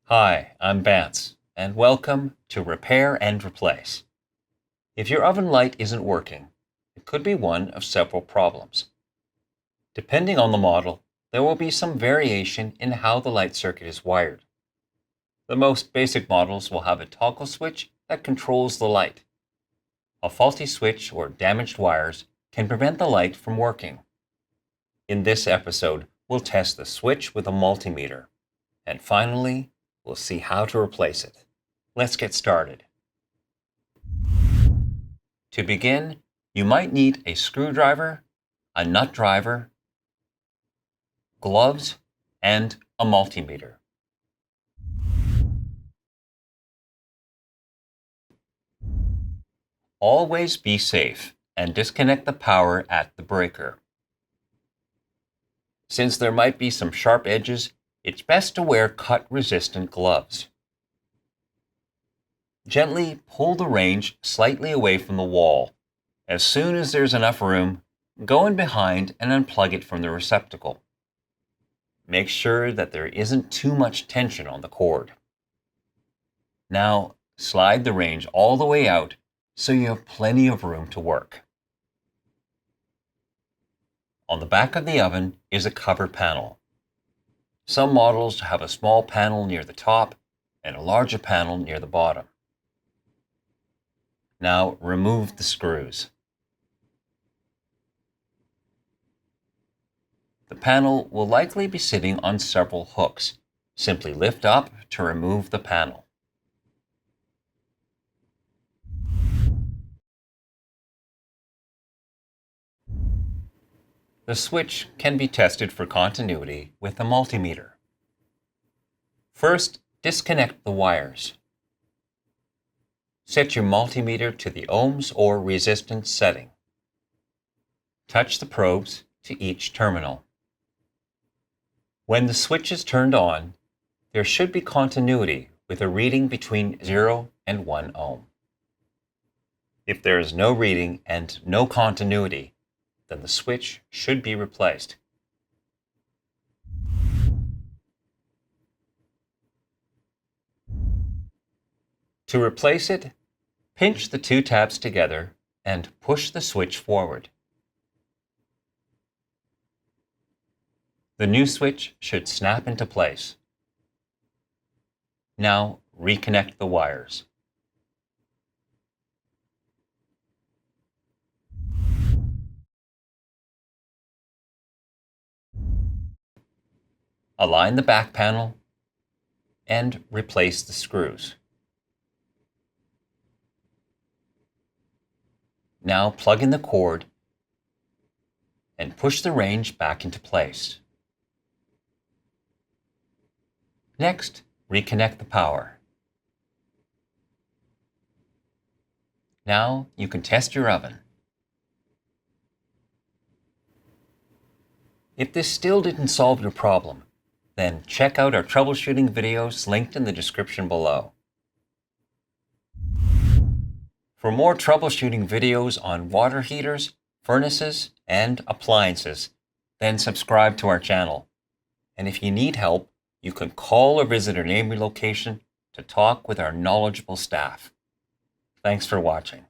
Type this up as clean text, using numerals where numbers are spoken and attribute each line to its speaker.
Speaker 1: Hi, I'm Vance, and welcome to Repair and Replace. If your oven light isn't working, it could be one of several problems. Depending on the model, there will be some variation in how the light circuit is wired. The most basic models will have a toggle switch that controls the light. A faulty switch or damaged wires can prevent the light from working. In this episode, we'll test the switch with a multimeter, and finally, we'll see how to replace it. Let's get started. To begin, you might need a screwdriver, a nut driver, gloves, and a multimeter. Always be safe and disconnect the power at the breaker. Since there might be some sharp edges, it's best to wear cut-resistant gloves. Gently pull the range slightly away from the wall. As soon as there's enough room, go in behind and unplug it from the receptacle. Make sure that there isn't too much tension on the cord. Now, slide the range all the way out so you have plenty of room to work. On the back of the oven is a cover panel. Some models have a small panel near the top and a larger panel near the bottom. Now remove the screws. The panel will likely be sitting on several hooks. Simply lift up to remove the panel. The switch can be tested for continuity with a multimeter. First, disconnect the wires. Set your multimeter to the ohms or resistance setting. Touch the probes to each terminal. When the switch is turned on, there should be continuity with a reading between 0 and 1 ohm. If there is no reading and no continuity, then the switch should be replaced. To replace it, pinch the two tabs together and push the switch forward. The new switch should snap into place. Now reconnect the wires. Align the back panel and replace the screws. Now plug in the cord and push the range back into place. Next, reconnect the power. Now you can test your oven. If this still didn't solve your problem, then check out our troubleshooting videos linked in the description below. For more troubleshooting videos on water heaters, furnaces, and appliances, then subscribe to our channel. And if you need help, you can call or visit our AMRE location to talk with our knowledgeable staff. Thanks for watching.